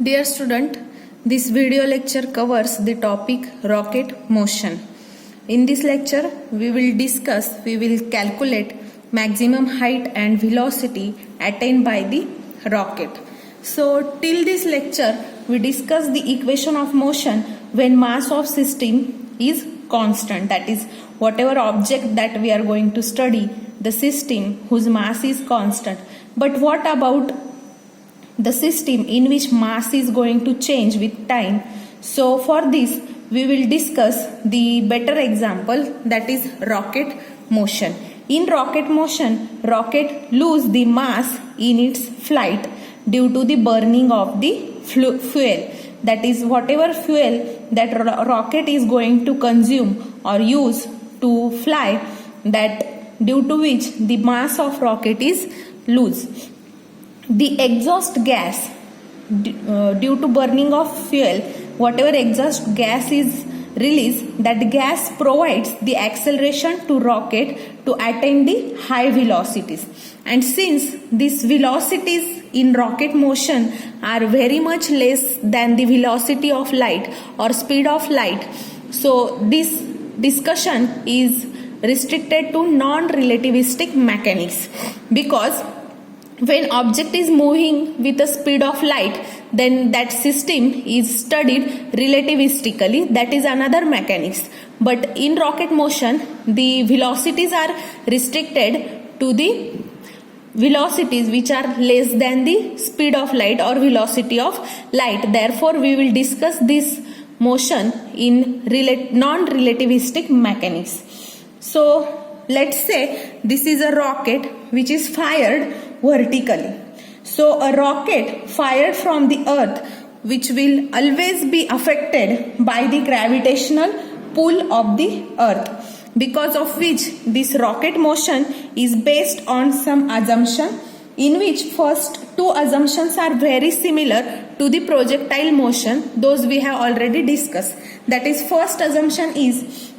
Dear student, this video lecture covers the topic rocket motion. In this lecture, we will calculate maximum height and velocity attained by the rocket. So, till this lecture, we discussed the equation of motion when mass of system is constant. That is, whatever object that we are going to study, the system whose mass is constant. But what about the system in which mass is going to change with time? So for this we will discuss the better example, that is rocket motion. In rocket motion, rocket lose the mass in its flight due to the burning of the fuel. That is, whatever fuel that rocket is going to consume or use to fly, that due to which the mass of rocket is lose. The exhaust gas, due to burning of fuel, whatever exhaust gas is released, that gas provides the acceleration to rocket to attain the high velocities. And since these velocities in rocket motion are very much less than the velocity of light or speed of light, so this discussion is restricted to non-relativistic mechanics, because when object is moving with the speed of light, then that system is studied relativistically. That is another mechanics. But in rocket motion, the velocities are restricted to the velocities which are less than the speed of light or velocity of light. Therefore, we will discuss this motion in non-relativistic mechanics. So, let's say this is a rocket which is fired vertically. So a rocket fired from the earth, which will always be affected by the gravitational pull of the earth, because of which this rocket motion is based on some assumption, in which first two assumptions are very similar to the projectile motion. Those we have already discussed. That is, first assumption is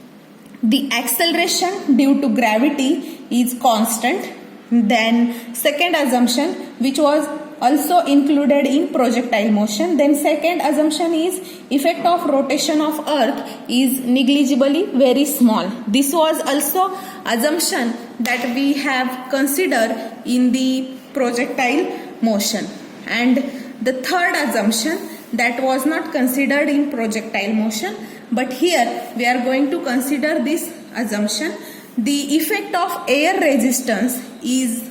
the acceleration due to gravity is constant. Then second assumption, which was also included in projectile motion, then second assumption is effect of rotation of earth is negligibly very small. This was also assumption that we have considered in the projectile motion. And the third assumption that was not considered in projectile motion, but here we are going to consider this assumption: the effect of air resistance is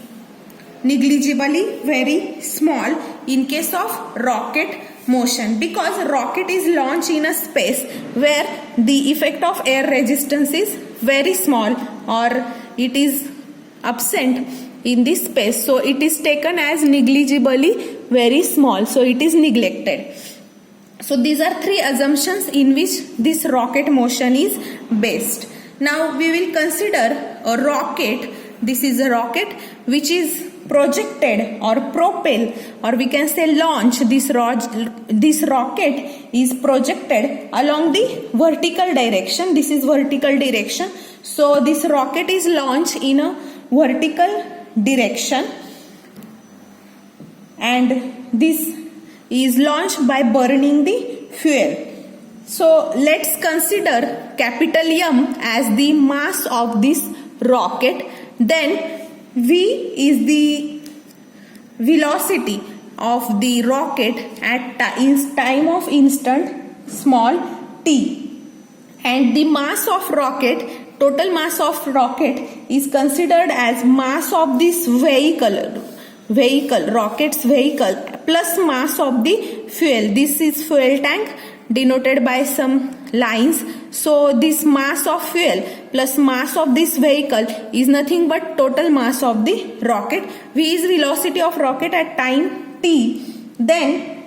negligibly very small in case of rocket motion, because rocket is launched in a space where the effect of air resistance is very small or it is absent in this space. So it is taken as negligibly very small, so it is neglected. So these are three assumptions in which this rocket motion is based. Now we will consider a rocket. This is a rocket which is projected or propel, or we can say launch. This rocket is projected along the vertical direction. This is vertical direction. So this rocket is launched in a vertical direction, and this is launched by burning the fuel. So let's consider capital M as the mass of this rocket. Then V is the velocity of the rocket at time of instant small t. And the mass of rocket, total mass of rocket, is considered as mass of this rocket's vehicle plus mass of the fuel. This is fuel tank denoted by some lines. So this mass of fuel plus mass of this vehicle is nothing but total mass of the rocket. V is velocity of rocket at time t. Then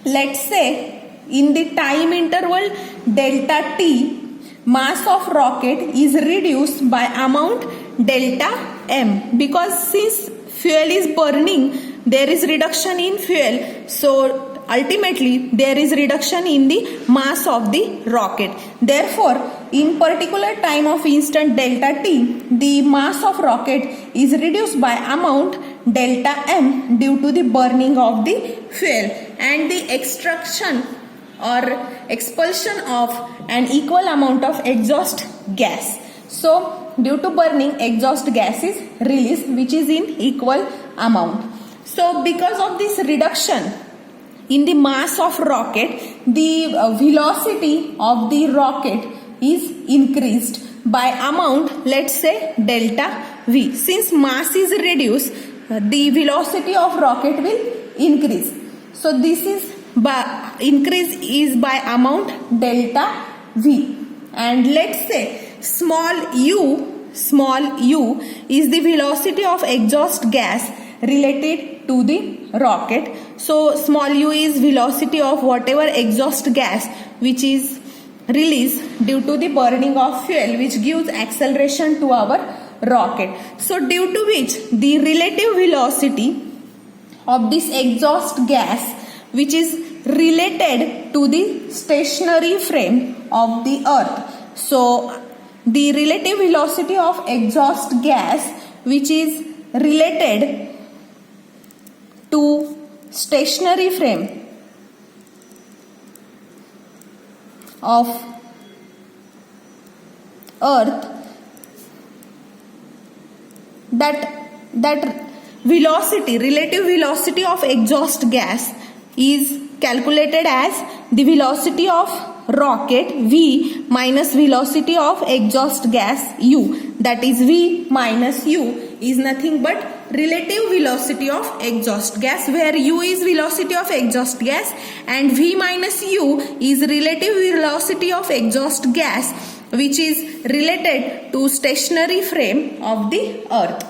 let's say in the time interval delta t, mass of rocket is reduced by amount delta m, because since fuel is burning, there is reduction in fuel. So ultimately there is reduction in the mass of the rocket. Therefore, in particular time of instant delta t, the mass of rocket is reduced by amount delta m due to the burning of the fuel and the extraction or expulsion of an equal amount of exhaust gas. So due to burning, exhaust gas is released which is in equal amount. So because of this reduction in the mass of rocket, the velocity of the rocket is increased by amount, let's say delta V. Since mass is reduced, the velocity of rocket will increase. So this is by increase is by amount delta V. And let's say small u is the velocity of exhaust gas related to the rocket. So small u is velocity of whatever exhaust gas which is released due to the burning of fuel, which gives acceleration to our rocket. So due to which the relative velocity of this exhaust gas which is related to the stationary frame of the earth. So the relative velocity of exhaust gas which is related to stationary frame of earth, that velocity, relative velocity of exhaust gas is calculated as the velocity of rocket V minus velocity of exhaust gas U. That is V minus U is nothing but relative velocity of exhaust gas, where U is velocity of exhaust gas and V minus U is relative velocity of exhaust gas which is related to stationary frame of the earth.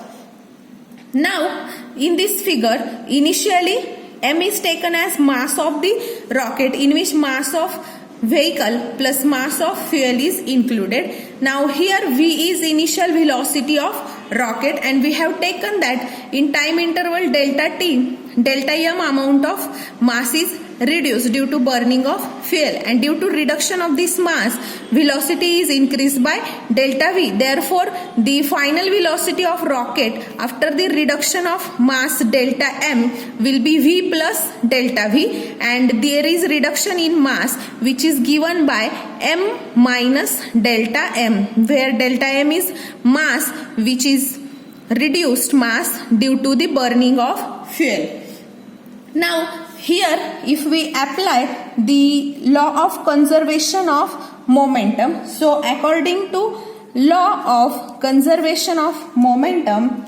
Now in this figure, initially m is taken as mass of the rocket, in which mass of vehicle plus mass of fuel is included. Now here V is initial velocity of rocket, and we have taken that in time interval delta t, delta m amount of mass is reduced due to burning of fuel, and due to reduction of this mass, velocity is increased by delta V. Therefore the final velocity of rocket after the reduction of mass delta m will be V plus delta V, and there is reduction in mass which is given by m minus delta m, where delta m is mass which is reduced mass due to the burning of fuel. Now here if we apply the law of conservation of momentum, so according to law of conservation of momentum,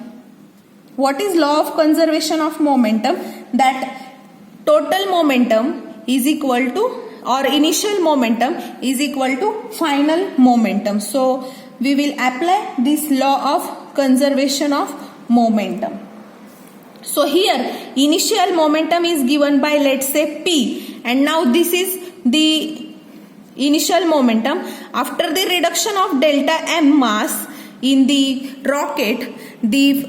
what is law of conservation of momentum? That total momentum is equal to, or initial momentum is equal to final momentum. So we will apply this law of conservation of momentum. So here initial momentum is given by, let's say, P, and now this is the initial momentum. After the reduction of delta m mass in the rocket, the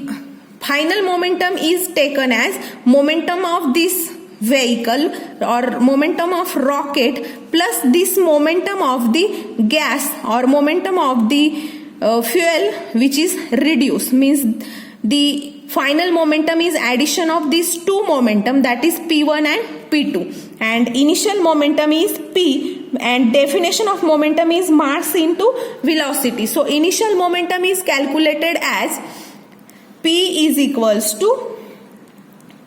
final momentum is taken as momentum of this vehicle or momentum of rocket plus this momentum of the gas or momentum of the fuel which is reduced, means the final momentum is addition of these two momentum, that is P1 and P2, and initial momentum is P, and definition of momentum is mass into velocity. So initial momentum is calculated as P is equals to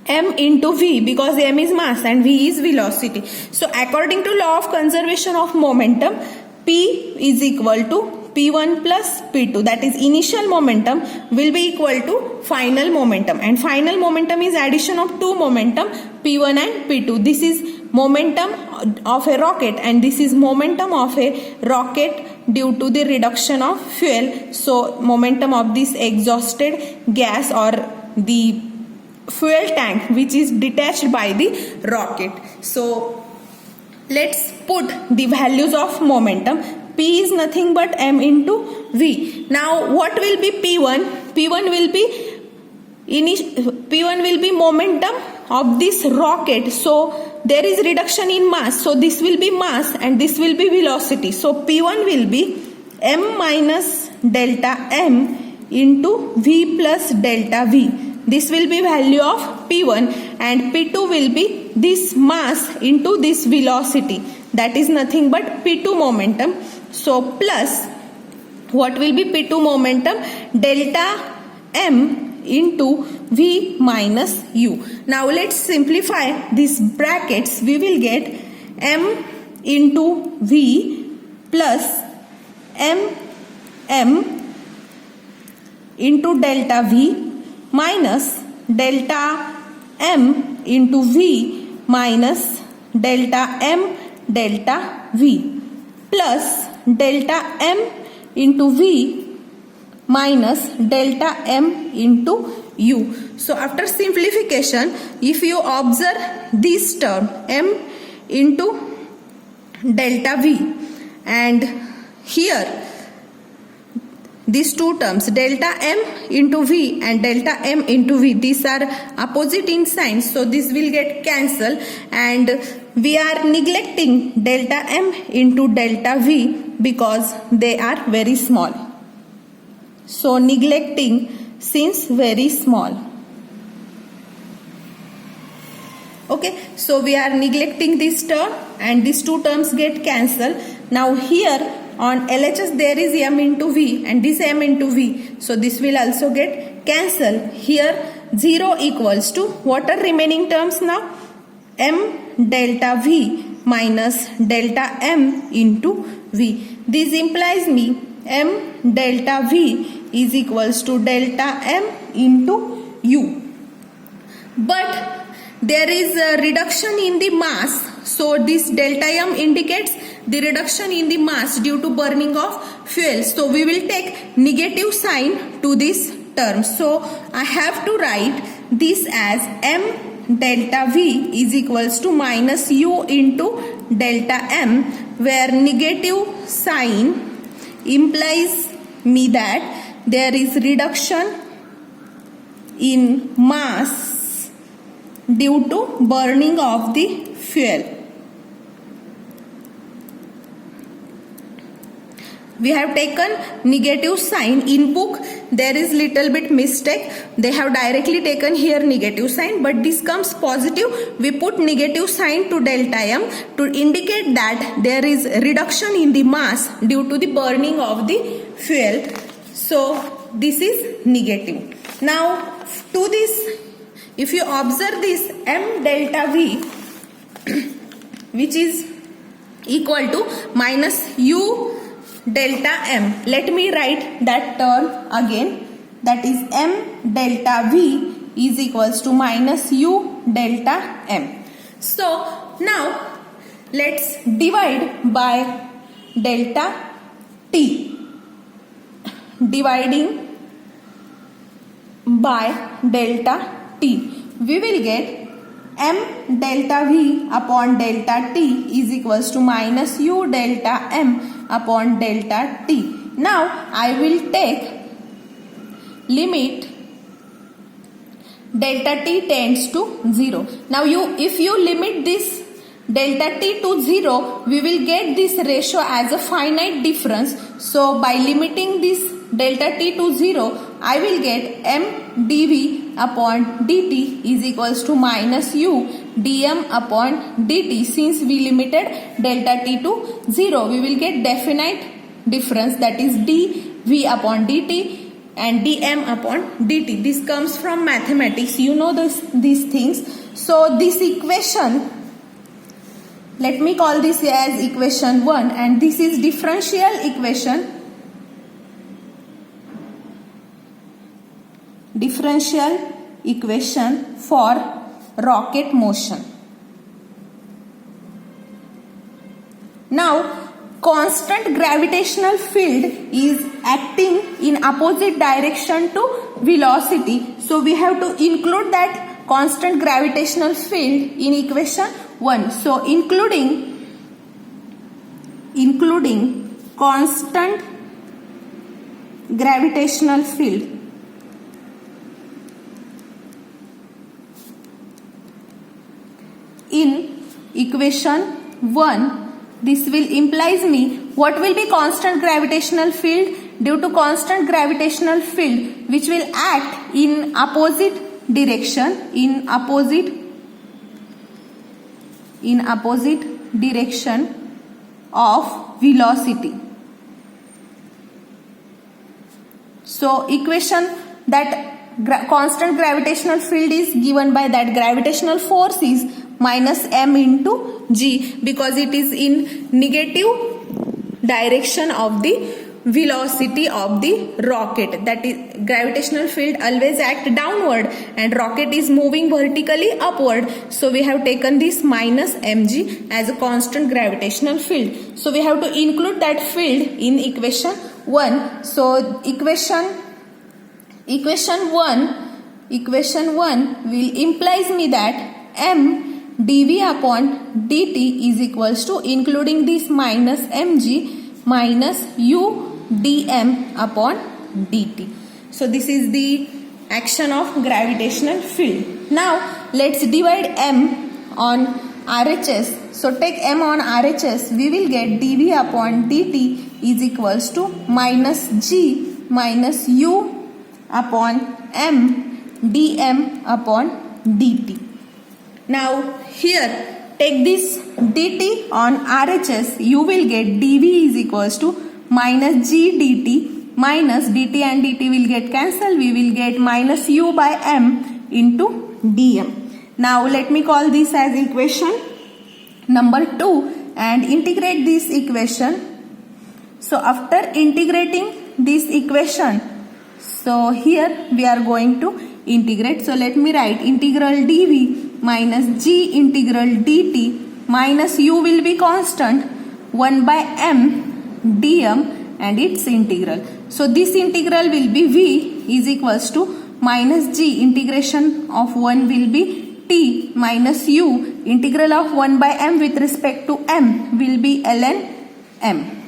m into V, because m is mass and V is velocity. So according to law of conservation of momentum, P is equal to P1 plus P2, that is initial momentum will be equal to final momentum, and final momentum is addition of two momentum P1 and P2. This is momentum of a rocket and this is momentum of a rocket due to the reduction of fuel. So momentum of this exhausted gas or the fuel tank which is detached by the rocket. So let's put the values of momentum. P is nothing but m into V. Now what will be P1? P1 will be momentum of this rocket. So there is reduction in mass. So this will be mass and this will be velocity. So P1 will be m minus delta m into V plus delta V. This will be value of P1, and P2 will be this mass into this velocity, that is nothing but P2 momentum. So plus, what will be P2 momentum? Delta M into V minus U. Now let's simplify these brackets. We will get M into V plus M into delta V minus delta M into V minus delta M delta V plus delta M into V minus delta M into U. So after simplification, if you observe this term M into delta V, and here these two terms delta M into V and delta M into V, these are opposite in sign, so this will get cancelled, and we are neglecting delta M into delta V because they are very small. So neglecting since very small. Okay, so we are neglecting this term and these two terms get cancelled. Now here on LHS there is M into V and this M into V. So this will also get cancelled. Here 0 equals to, what are remaining terms now? M delta V minus delta M into V. This implies me M delta V is equals to delta M into U. But there is a reduction in the mass. So this delta M indicates the reduction in the mass due to burning of fuel. So we will take negative sign to this term. So I have to write this as M delta V is equals to minus U into delta M, where negative sign implies me that there is reduction in mass due to burning of the fuel. We have taken negative sign. In book there is little bit mistake. They have directly taken here negative sign, but this comes positive. We put negative sign to delta M to indicate that there is reduction in the mass due to the burning of the fuel. So this is negative. Now to this, if you observe this M delta V, which is equal to minus U delta M. Let me write that term again. That is M delta V is equals to minus U delta M. So now let's divide by delta T. Dividing by delta T, we will get M delta V upon delta T is equals to minus U delta M upon delta T. Now I will take limit delta T tends to 0. Now if you limit this delta T to 0, we will get this ratio as a finite difference. So by limiting this delta T to 0, I will get M dV upon dt is equals to minus U dm upon dt. Since we limited delta T to 0, we will get definite difference, that is dV upon dt and dm upon dt. This comes from mathematics. You know these things. So this equation, let me call this as equation 1, and this is differential equation. Differential equation for rocket motion. Now constant gravitational field is acting in opposite direction to velocity. So we have to include that constant gravitational field in equation 1. So including constant gravitational field in equation 1, this will implies me what will be constant gravitational field. Due to constant gravitational field which will act in opposite direction, in opposite direction of velocity. So equation that constant gravitational field is given by that gravitational force is minus m into g, because it is in negative direction of the velocity of the rocket. That is, gravitational field always act downward and rocket is moving vertically upward. So we have taken this minus mg as a constant gravitational field. So we have to include that field in equation 1. So equation 1 will implies me that m dv upon dt is equals to, including this minus mg, minus u dm upon dt. So this is the action of gravitational field. Now let's divide m on RHS. So take m on RHS, we will get dv upon dt is equals to minus g minus u upon m dm upon dt. Now here take this dt on RHS, you will get dv is equals to minus g dt, minus dt and dt will get cancelled, we will get minus u by m into dm. Now let me call this as equation number 2 and integrate this equation. So after integrating this equation, so here we are going to integrate. So let me write integral dv minus g integral dt, minus u will be constant, 1 by m dm and its integral. So this integral will be v is equals to minus g, integration of 1 will be t, minus u, integral of 1 by m with respect to m will be ln m,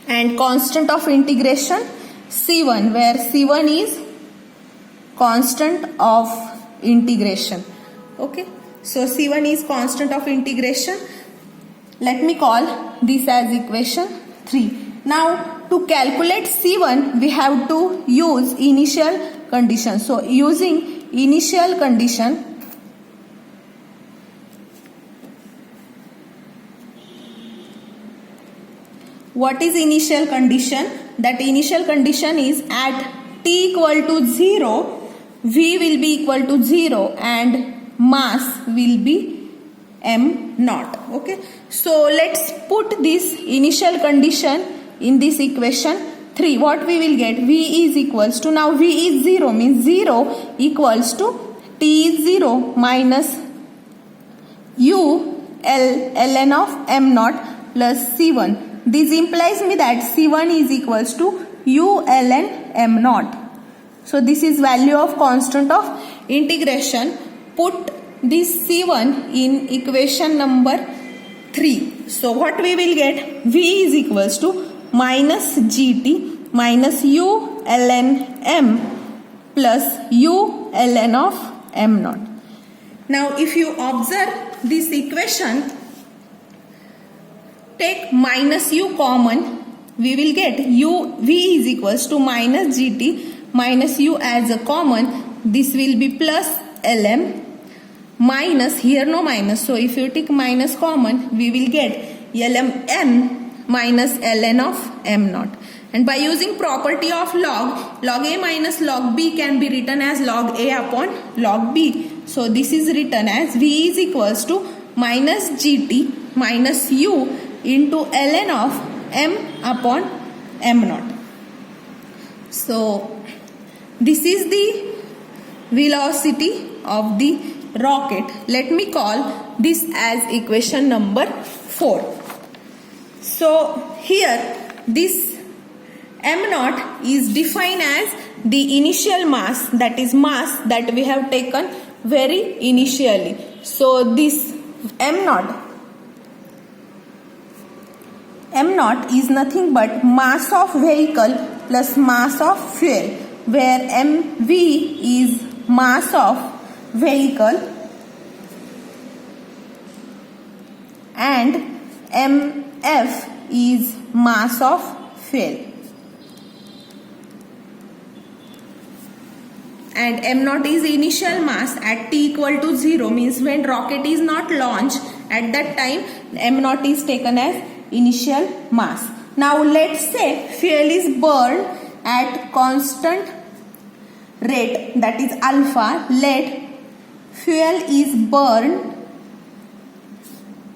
and constant of integration c1, where c1 is constant of integration. Okay, so c1 is constant of integration. Let me call this as equation 3. Now to calculate c1 we have to use initial condition. So using initial condition, what is initial condition? That initial condition is at t equal to 0, v will be equal to 0 and mass will be m naught. Okay, so let's put this initial condition in this equation 3. What we will get? V is equals to, now v is 0 means 0 equals to t is 0 minus u ln of m naught plus c1. This implies me that c1 is equals to u ln m naught. So this is value of constant of integration. Put this c1 in equation number 3. So what we will get? V is equals to minus gt minus u ln m plus u ln of m naught. Now if you observe this equation, take minus u common, we will get v is equals to minus gt minus u as a common, this will be plus lm, minus, here no minus, so if you take minus common we will get lm m minus ln of m naught. And by using property of log, log a minus log b can be written as log a upon log b. So this is written as v is equals to minus gt minus u into ln of m upon m naught. So this is the velocity of the rocket. Let me call this as equation number 4. So here this m naught is defined as the initial mass, that is mass that we have taken very initially. So this m naught is nothing but mass of vehicle plus mass of fuel, where mv is mass of vehicle and mf is mass of fuel. And m naught is initial mass at t equal to 0, means when rocket is not launched At that time m naught is taken as initial mass. Now let's say fuel is burned at constant rate, that is alpha. Let fuel is burned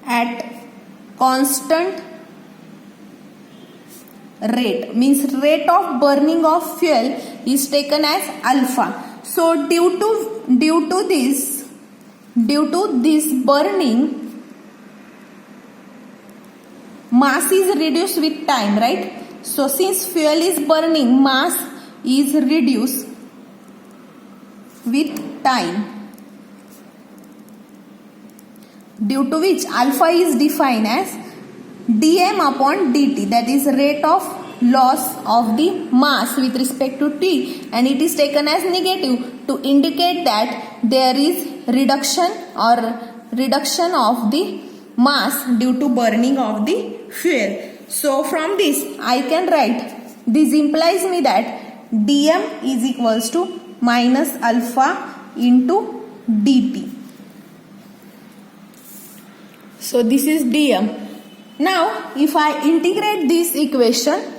at constant rate, means rate of burning of fuel is taken as alpha. So due to this burning, mass is reduced with time, right? So since fuel is burning, mass is reduced with time, due to which alpha is defined as dm upon dt, that is rate of loss of the mass with respect to t, and it is taken as negative to indicate that there is reduction of the mass due to burning of the fuel. So from this I can write, this implies me that dm is equals to minus alpha into dt. So this is dm. Now if I integrate this equation,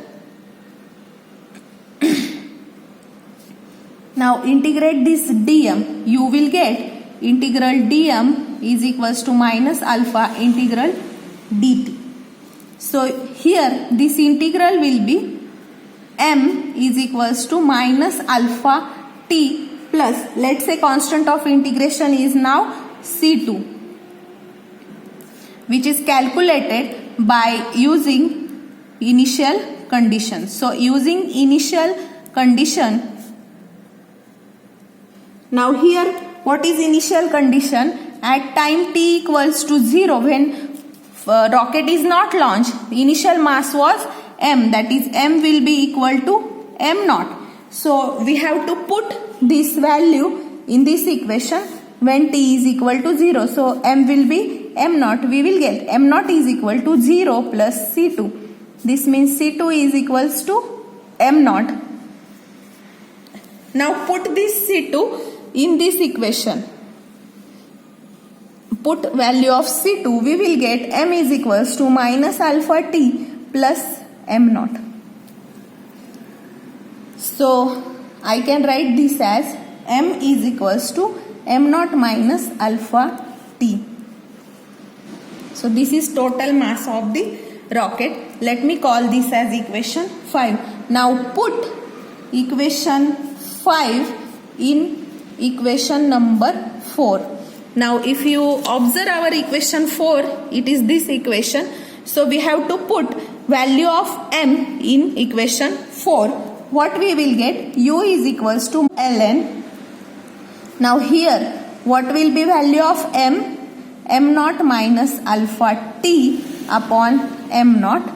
now integrate this dm, you will get integral dm is equals to minus alpha integral dt. So here this integral will be m is equals to minus alpha t plus, let's say constant of integration is now C2, which is calculated by using initial condition. So using initial condition, now here what is initial condition? At time t equals to 0, when rocket is not launched, the initial mass was m, that is m will be equal to m naught. So we have to put this value in this equation when t is equal to 0. So m will be m naught. We will get m naught is equal to 0 plus C2. This means C2 is equals to m naught. Now put this C2 in this equation. Put value of C2, we will get m is equals to minus alpha t plus m naught. So I can write this as m is equals to m naught minus alpha t. So this is total mass of the rocket. Let me call this as equation 5. Now put equation 5 in equation number 4. Now if you observe our equation 4, it is this equation. So we have to put value of m in equation 4. What we will get? U is equals to ln. Now here what will be value of m? M naught minus alpha t upon m naught.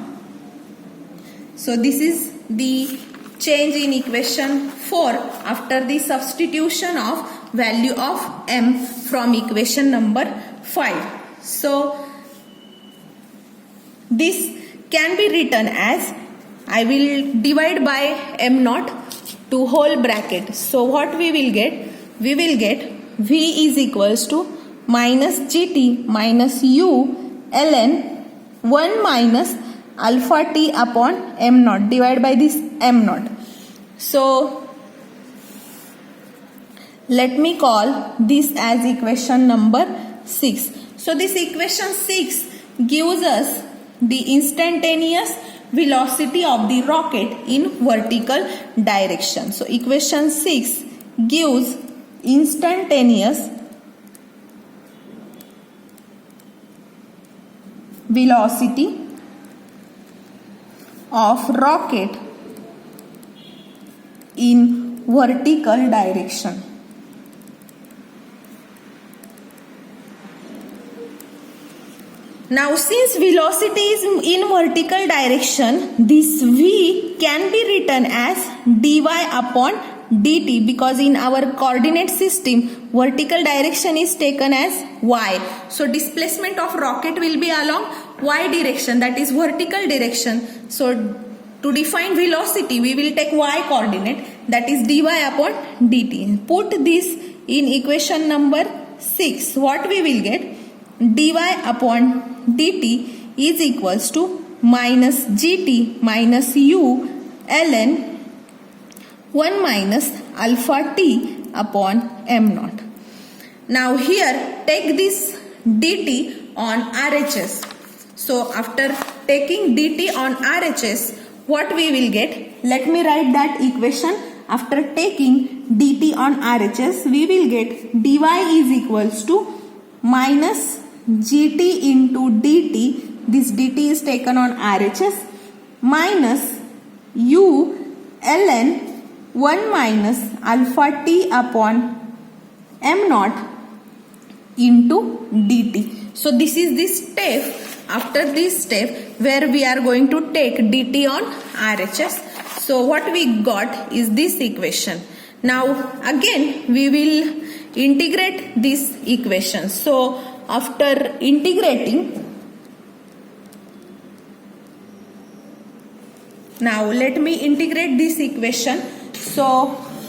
So this is the change in equation 4 after the substitution of value of m from equation number 5. So this can be written as, I will divide by m naught to whole bracket. So what we will get? We will get v is equals to minus gt minus u ln 1 minus alpha t upon m naught divided by this m naught. So let me call this as equation number 6. So this equation 6 gives us the instantaneous velocity of the rocket in vertical direction. So equation 6 gives instantaneous velocity of rocket in vertical direction. Now since velocity is in vertical direction, this v can be written as dy upon dt, because in our coordinate system vertical direction is taken as y. So displacement of rocket will be along y direction, that is vertical direction. So to define velocity we will take y coordinate, that is dy upon dt. Put this in equation number 6. What we will get? dy upon dt is equals to minus gt minus u ln 1 minus alpha t upon m naught. Now here take this dt on RHS. So after taking dt on RHS, what we will get? Let me write that equation. After taking dt on RHS, we will get dy is equals to minus gt into dt. This dt is taken on RHS minus u ln 1 minus alpha t upon m naught into dt. So this is the step. After this step where we are going to take dt on RHS. So what we got is this equation. Now again we will integrate this equation. So after integrating, now let me integrate this equation. So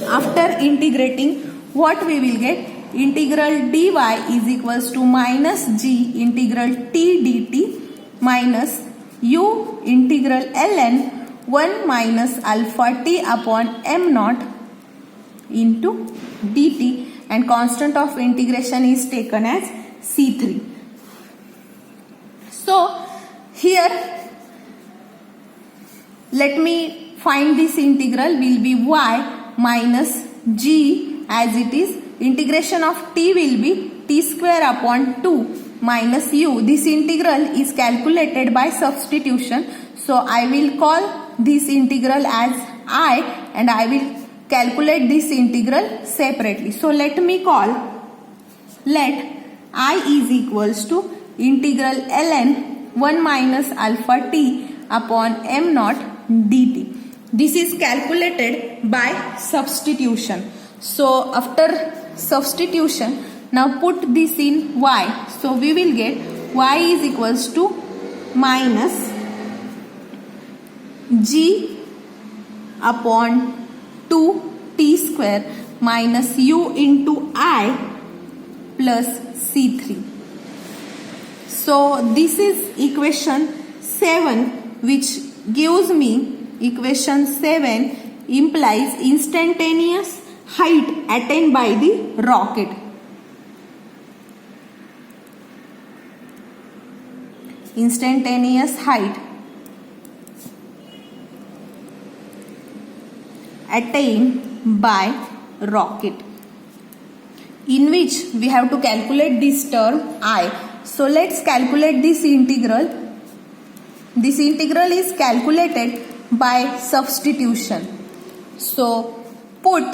after integrating, what we will get? Integral dy is equals to minus g integral t dt minus u integral ln 1 minus alpha t upon m naught into dt, and constant of integration is taken as C3. So here let me find this integral will be y minus g, as it is integration of t will be t square upon 2 minus u. This integral is calculated by substitution. So I will call this integral as I, and I will calculate this integral separately. So let I is equals to integral ln 1 minus alpha t upon m naught dt. This is calculated by substitution. So after substitution, now put this in y. So we will get y is equals to minus g upon 2 t square minus u into I plus C3. So this is equation 7, which gives me equation 7 implies instantaneous height attained by the rocket. Instantaneous height attained by rocket, in which we have to calculate this term I. So let's calculate this integral. This integral is calculated by substitution. So put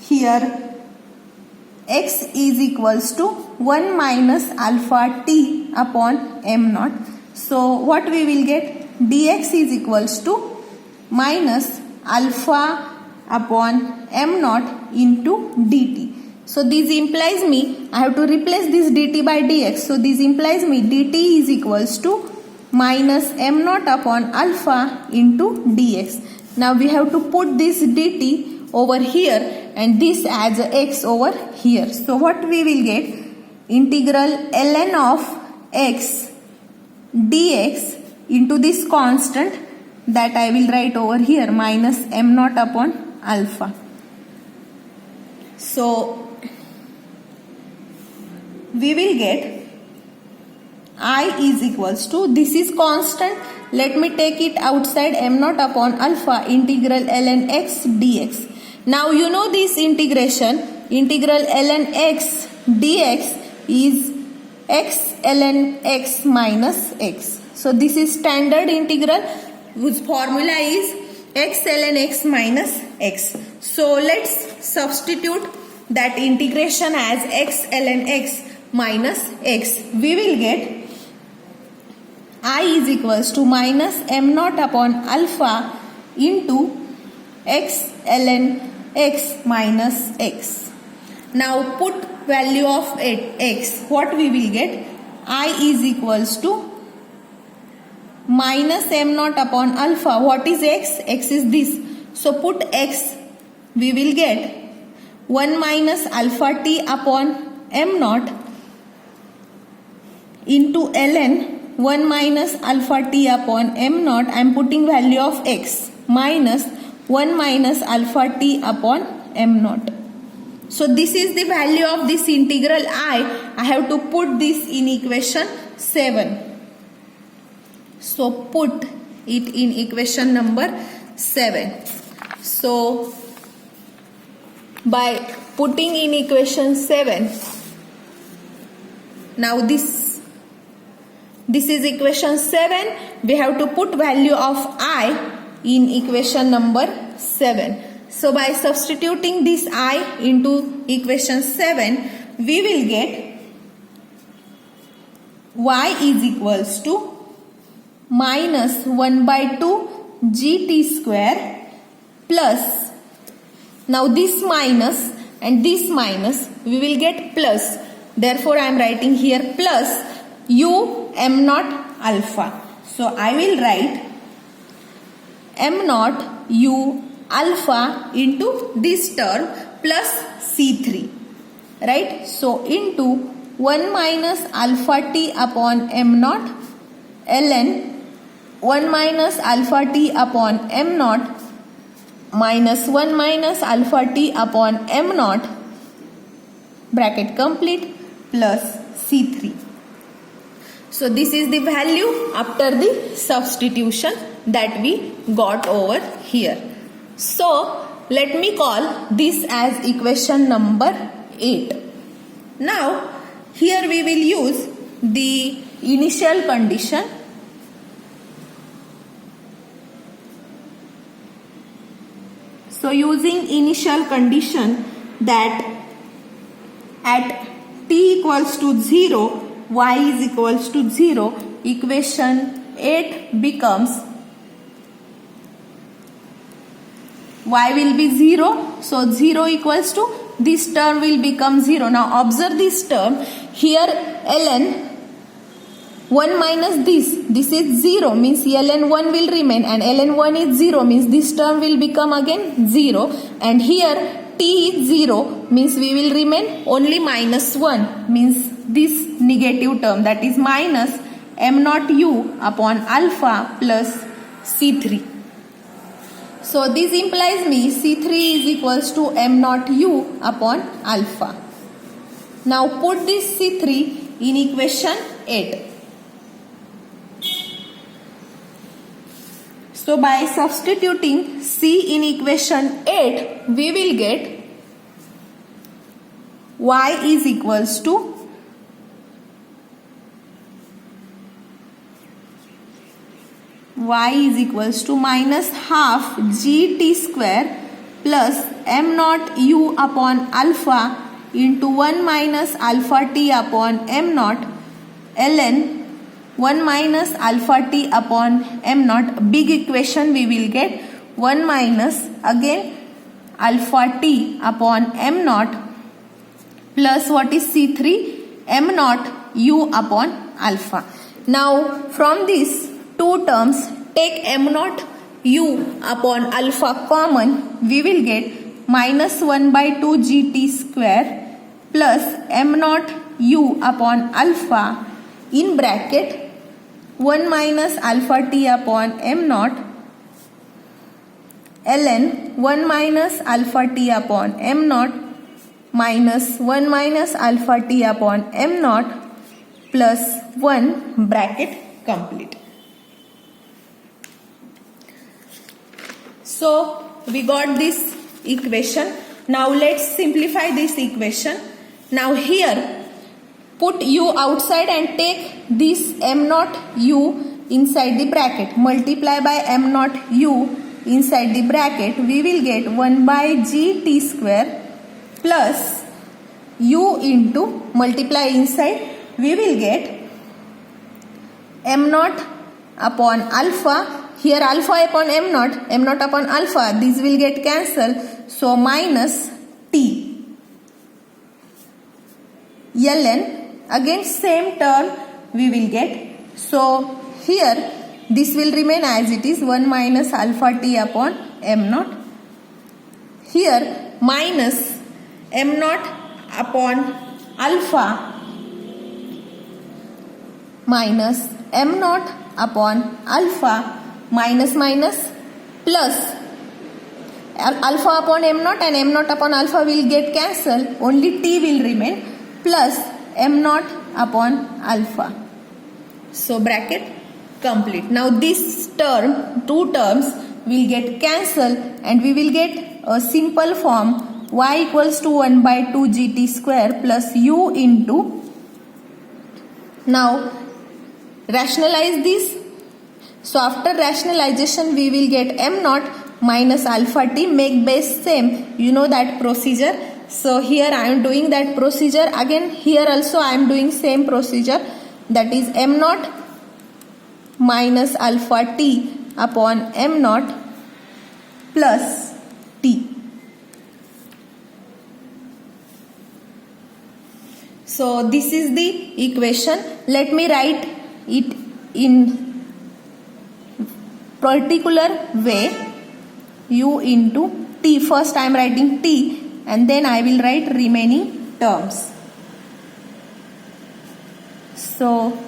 here x is equals to 1 minus alpha t upon m naught. So what we will get? Dx is equals to minus alpha upon m naught into dt. So this implies me, I have to replace this dt by dx. So this implies me dt is equals to minus m naught upon alpha into dx. Now we have to put this dt over here and this as a x over here. So what we will get? Integral ln of x dx into this constant that I will write over here, minus m naught upon alpha. So we will get I is equals to, this is constant, let me take it outside, m naught upon alpha integral ln x dx. Now you know this integration, integral ln x dx is x ln x minus x. So this is standard integral whose formula is x ln x minus x. So let's substitute that integration as x ln x minus x. We will get I is equals to minus m naught upon alpha into x ln x minus x. Now put value of x. What we will get? I is equals to minus m naught upon alpha. What is x? X is this. So put x. We will get 1 minus alpha t upon m naught into ln 1 minus alpha t upon m naught. I am putting value of x minus 1 minus alpha t upon m naught. So this is the value of this integral I have to put this in equation 7. So put it in equation number 7. So by putting in equation 7, now this is equation 7. We have to put value of I in equation number 7. So by substituting this I into equation 7, we will get y is equals to minus 1 by 2 gt square plus, now this minus and this minus, we will get plus. Therefore I am writing here plus u m naught alpha. So I will write m naught u alpha into this term plus C3, right? So into 1 minus alpha t upon m naught ln 1 minus alpha t upon m naught minus 1 minus alpha t upon m naught, bracket complete, plus C3. So this is the value after the substitution that we got over here. So let me call this as equation number 8. Now here we will use the initial condition. So using initial condition that at t equals to 0, y is equals to 0, equation 8 becomes y will be 0. So 0 equals to this term will become 0. Now observe this term here, ln 1 minus this is 0, means ln 1 will remain, and ln 1 is 0, means this term will become again 0, and here t is 0, means we will remain only minus 1, means this negative term, that is minus m naught u upon alpha plus C3. So this implies me C3 is equals to m naught u upon alpha. Now put this C3 in equation 8. So by substituting C in equation 8, we will get y is equals to minus half gt square plus m naught u upon alpha into 1 minus alpha t upon m naught ln 1 minus alpha t upon m naught. Big equation we will get 1 minus again alpha t upon m naught plus what is C3, m naught u upon alpha. Now from these two terms, take m naught u upon alpha common, we will get minus 1 by 2 gt square plus m naught u upon alpha in bracket 1 minus alpha t upon m naught ln 1 minus alpha t upon m naught minus 1 minus alpha t upon m naught plus 1, bracket complete. So we got this equation. Now let's simplify this equation. Now here put u outside and take this m naught u inside the bracket. Multiply by m naught u inside the bracket. We will get 1 by gt square plus u into, multiply inside, we will get m naught upon alpha. Here alpha upon m naught upon alpha, this will get cancelled. So minus t ln, again same term we will get. So here this will remain as it is, 1 minus alpha t upon m naught. Here minus m naught upon alpha minus m naught upon alpha minus plus alpha upon m naught and m naught upon alpha will get cancelled, only t will remain, plus m naught upon alpha. So bracket complete. Now this term, two terms will get cancelled and we will get a simple form y equals to 1 by 2 gt square plus u into. Now rationalize this. So after rationalization we will get m naught minus alpha t, make base same, you know that procedure. So here I am doing that procedure again, here also I am doing same procedure, that is m naught minus alpha t upon m naught plus t. So this is the equation. Let me write it in particular way, u into t. First I am writing t and then I will write remaining terms. So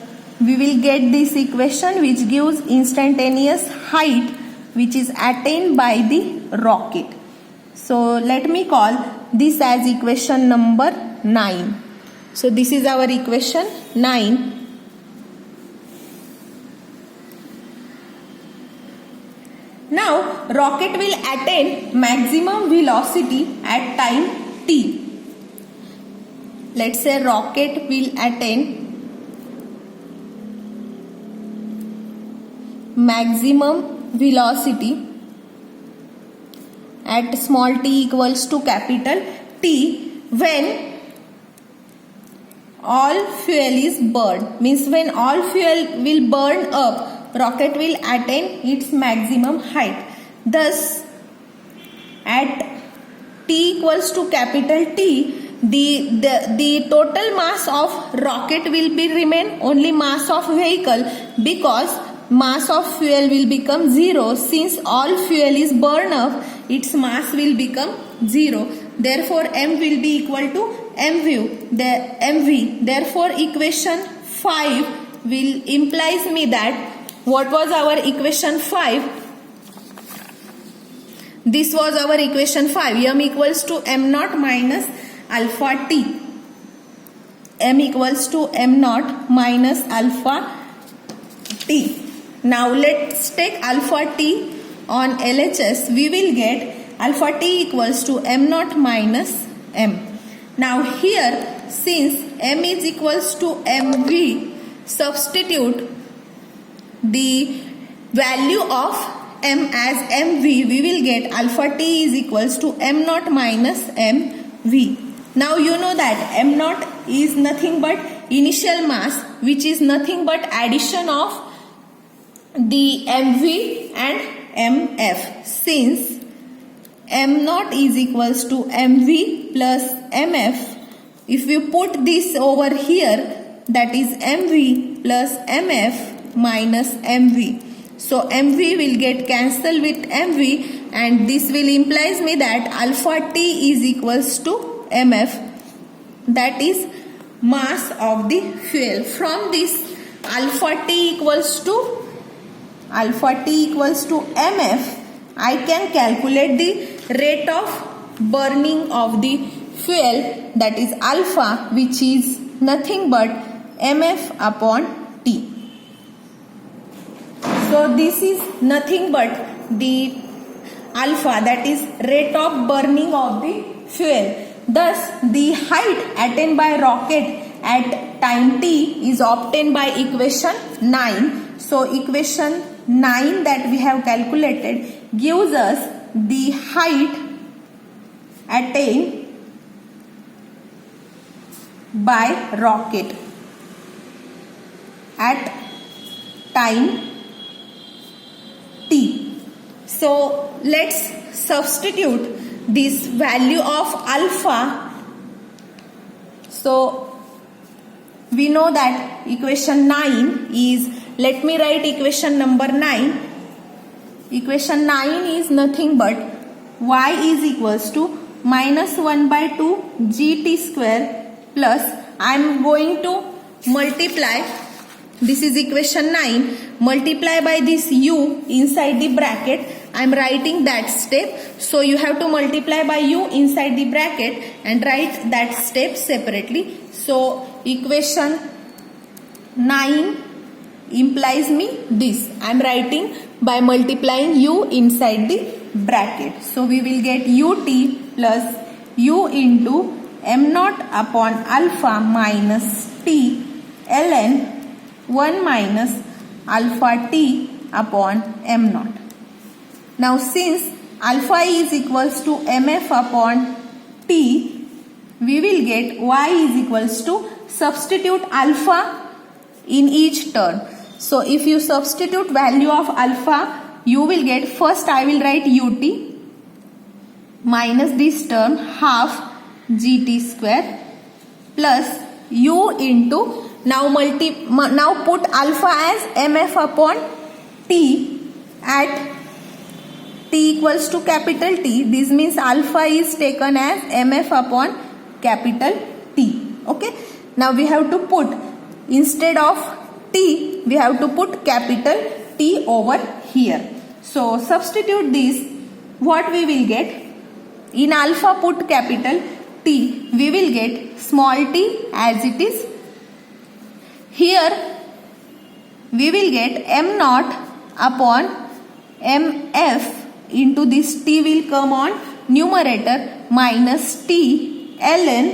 we will get this equation which gives instantaneous height which is attained by the rocket. So let me call this as equation number 9. So this is our equation 9. Now rocket will attain maximum velocity at time t. Let's say rocket will attain maximum velocity at small t equals to capital T when all fuel is burned. Means when all fuel will burn up, rocket will attain its maximum height. Thus at t equals to capital T, the total mass of rocket will be remain only mass of vehicle, because mass of fuel will become 0. Since all fuel is burned up, its mass will become 0. Therefore m will be equal to mv. Therefore equation 5 will implies me that, what was our equation 5? This was our equation 5. M equals to m naught minus alpha t. M equals to m naught minus alpha t. Now let's take alpha t on LHS. We will get alpha t equals to m naught minus m. Now here, since m is equals to mv, substitute the value of m as mv. We will get alpha t is equals to m naught minus mv. Now you know that m naught is nothing but initial mass, which is nothing but addition of the mv and mf. Since m naught is equals to mv plus mf, if you put this over here, that is mv plus mf minus mv. So mv will get cancelled with mv and this will implies me that alpha t is equals to mf, that is mass of the fuel. From this alpha t equals to mf, I can calculate the rate of burning of the fuel, that is alpha, which is nothing but mf upon t. So this is nothing but the alpha, that is rate of burning of the fuel. Thus the height attained by rocket at time t is obtained by equation 9. So equation 9 that we have calculated gives us the height attained by rocket at time t. So let's substitute this value of alpha. So we know that equation 9 is, let me write equation number 9. Equation 9 is nothing but y is equals to minus 1 by 2 gt square plus, I am going to multiply This is equation 9. Multiply by this u inside the bracket. I am writing that step. So you have to multiply by u inside the bracket and write that step separately. So equation 9 implies me this. I am writing by multiplying u inside the bracket. So we will get ut plus u into m naught upon alpha minus t ln 1 minus alpha t upon m naught. Now since alpha is equals to mf upon t, we will get y is equals to substitute alpha in each term. So if you substitute value of alpha, you will get, first I will write ut minus this term half gt square plus u into, now put alpha as mf upon t at t equals to capital T. This means alpha is taken as mf upon capital T. Okay. Now we have to put, instead of t, we have to put capital T over here. So substitute this. What we will get? In alpha put capital T, we will get small t as it is. Here we will get m naught upon mf into this t will come on numerator minus t ln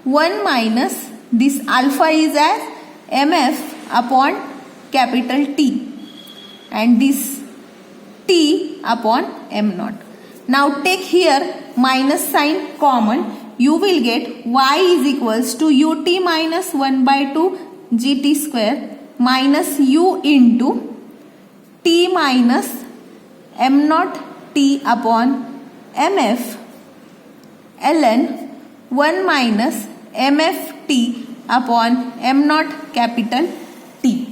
1 minus this alpha is as mf upon capital T and this t upon m naught. Now take here minus sign common. You will get y is equals to ut minus 1 by 2 gt square minus u into t minus m naught t upon mf ln 1 minus mf t upon m naught capital T.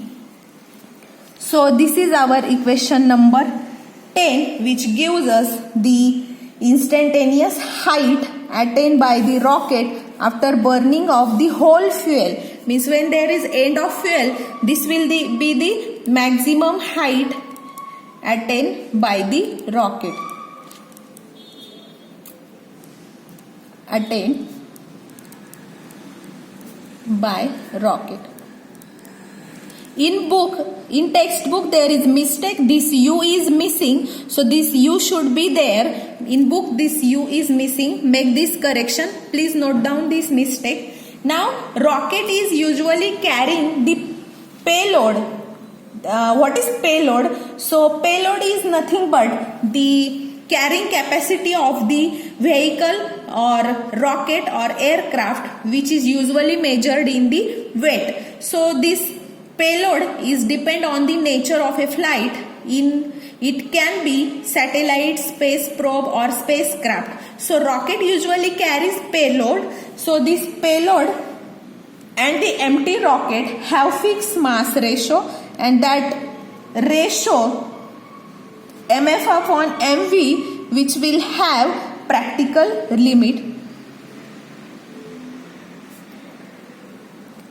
So this is our equation number 10, which gives us the instantaneous height attained by the rocket after burning of the whole fuel. Means when there is end of fuel, this will be the maximum height attained by the rocket. Attained by rocket. In textbook there is mistake. This u is missing. So this u should be there. In book this u is missing. Make this correction. Please note down this mistake. Now rocket is usually carrying the payload. What is payload? So payload is nothing but the carrying capacity of the vehicle or rocket or aircraft, which is usually measured in the weight. So this payload is depend on the nature of a flight. It can be satellite, space probe or spacecraft. So rocket usually carries payload. So this payload and the empty rocket have fixed mass ratio, and that ratio mf upon mv, which will have practical limit.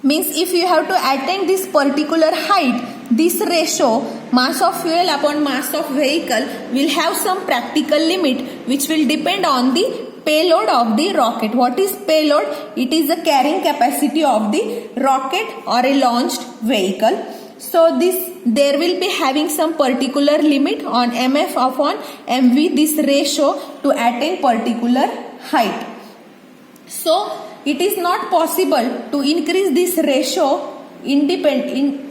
Means if you have to attain this particular height, this ratio mass of fuel upon mass of vehicle will have some practical limit, which will depend on the payload of the rocket. What is payload? It is the carrying capacity of the rocket or a launched vehicle. So there will be having some particular limit on mf upon mv, this ratio, to attain particular height. So it is not possible to increase this ratio indefinitely.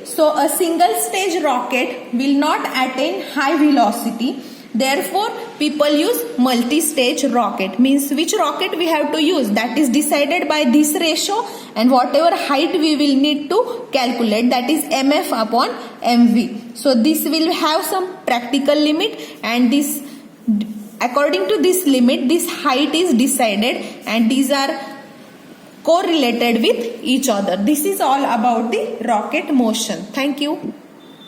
So a single stage rocket will not attain high velocity. Therefore, people use multi-stage rocket. Means which rocket we have to use, that is decided by this ratio, and whatever height we will need to calculate, that is mf upon mv. So this will have some practical limit, and this, according to this limit, this height is decided, and these are correlated with each other. This is all about the rocket motion. Thank you.